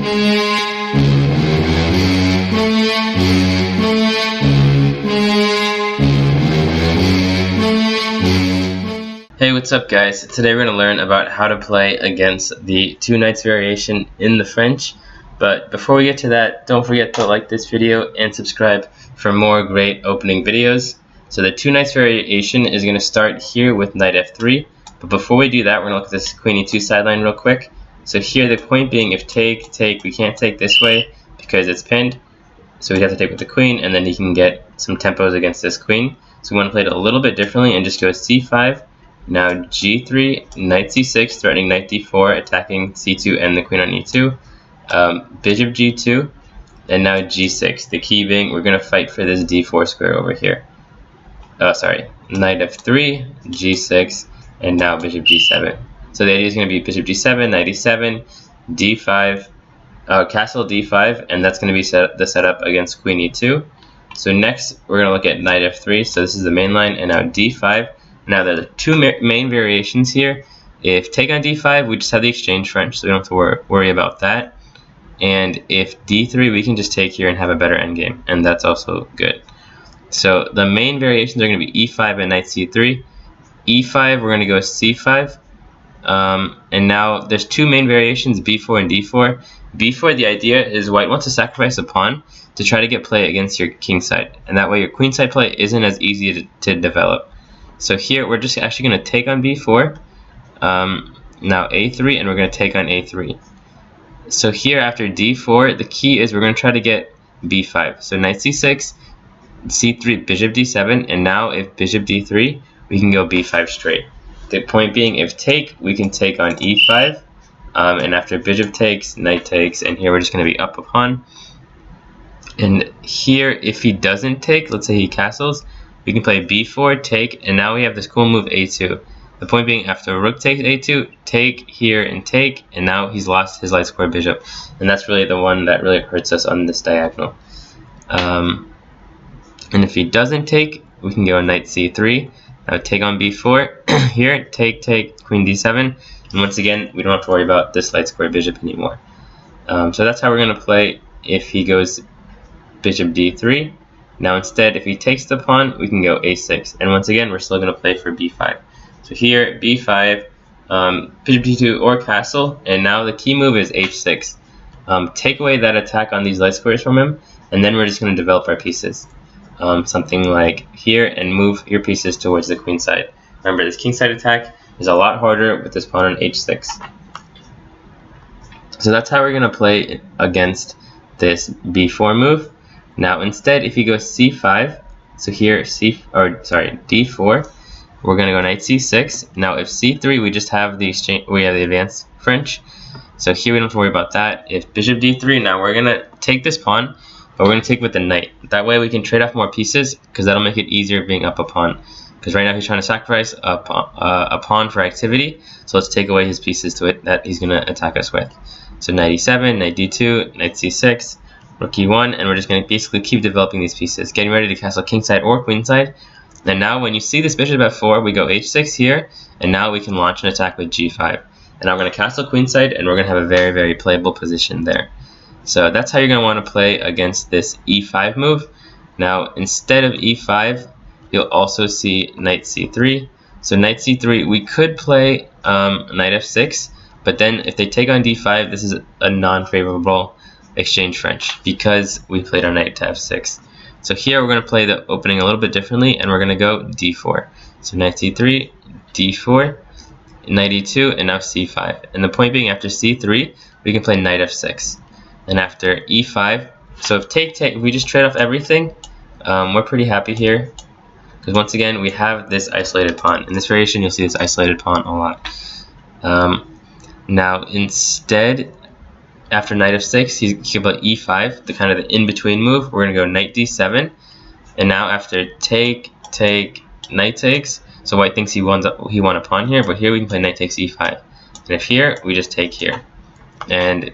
Hey, what's up guys? Today we're going to learn about how to play against the two knights variation in the French. But before we get to that, don't forget to like this video and subscribe for more great opening videos. So the two knights variation is going to start here with knight f3. But before we do that, we're going to look at this queen e2 sideline real quick. So here the point being, if take, we can't take this way because it's pinned. So we'd have to take with the queen, and then he can get some tempos against this queen. So we want to play it a little bit differently and just go c5. Now g3, knight c6, threatening knight d4, attacking c2 and the queen on e2. Bishop g2, and now g6. The key being, we're going to fight for this d4 square over here. Knight f3, g6, and now bishop g7. So the idea is going to be bishop g7, knight e7, d5, castle d5, and that's going to be the setup against queen e2. So next, we're going to look at knight f3. So this is the main line, and now d5. Now there are two main variations here. If take on d5, we just have the exchange French, so we don't have to worry about that. And if d3, we can just take here and have a better endgame, and that's also good. So the main variations are going to be e5 and knight c3. e5, we're going to go c5. And now there's two main variations, b4 and d4. b4, the idea is white wants to sacrifice a pawn to try to get play against your king side, and that way your queen side play isn't as easy to develop. So here we're just actually going to take on b4, now a3, and we're going to take on a3. So here after d4, the key is we're going to try to get b5. So knight c6, c3, bishop d7, and now if bishop d3, we can go b5 straight. The point being, if take, we can take on e5, and after bishop takes, knight takes, and here we're just going to be up a pawn. And here, if he doesn't take, let's say he castles, we can play b4, take, and now we have this cool move a2. The point being, after rook takes a2, take here and take, and now he's lost his light square bishop. And that's really the one that really hurts us on this diagonal. And if he doesn't take, we can go knight c3. Now take on b4, here, take, queen d7. And once again, we don't have to worry about this light square bishop anymore. So that's how we're going to play if he goes bishop d3. Now instead, if he takes the pawn, we can go a6. And once again, we're still going to play for b5. So here, b5, bishop d2 or castle, and now the key move is h6. Take away that attack on these light squares from him, and then we're just going to develop our pieces. Something like here, and move your pieces towards the queen side. Remember, this king side attack is a lot harder with this pawn on h6. So that's how we're going to play against this b4 move. Now instead, if you go c5, so here d4, we're going to go knight c6. Now if c3, we just have the exchange, we have the advanced French. So here we don't have to worry about that. If bishop d3, now we're going to take this pawn, but we're going to take with the knight. That way we can trade off more pieces, because that'll make it easier being up a pawn. Because right now he's trying to sacrifice a pawn for activity, so let's take away his pieces to it that he's going to attack us with. So knight e7, knight d2, knight c6, rook e1, and we're just going to basically keep developing these pieces, getting ready to castle kingside or queenside. And now when you see this bishop f4, we go h6 here, and now we can launch an attack with g5. And now we're going to castle queenside, and we're going to have a very, very playable position there. So that's how you're going to want to play against this e5 move. Now instead of e5, you'll also see knight c3. So knight c3, we could play knight f6, but then if they take on d5, this is a non-favorable exchange French because we played our knight to f6. So here we're going to play the opening a little bit differently, and we're going to go d4. So knight c3, d4, knight e2, and now c5. And the point being, after c3, we can play knight f6. And after e5, so if take, we just trade off everything, we're pretty happy here. Because once again, we have this isolated pawn. In this variation, you'll see this isolated pawn a lot. Now instead, after knight f6, he can play e5, the kind of the in-between move. We're going to go knight d7, and now after take, knight takes. So white thinks he won a pawn here, but here we can play knight takes e5. And if here, we just take here. And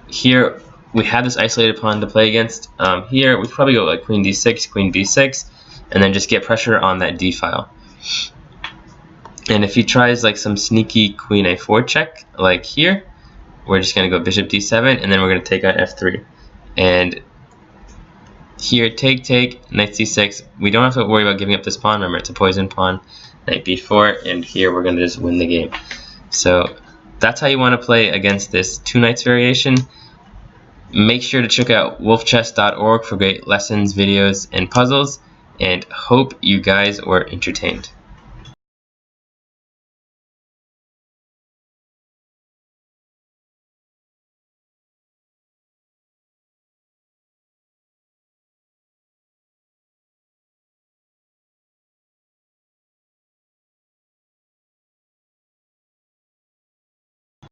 here we have this isolated pawn to play against. Here we could probably go like queen d6, queen b6, and then just get pressure on that d file. And if he tries like some sneaky queen a4 check, like here, we're just going to go bishop d7, and then we're going to take on f3. And here, take, knight c6. We don't have to worry about giving up this pawn. Remember, it's a poison pawn. Knight b4, and here we're going to just win the game. So that's how you want to play against this two knights variation. Make sure to check out wolfchess.org for great lessons, videos, and puzzles, and hope you guys were entertained.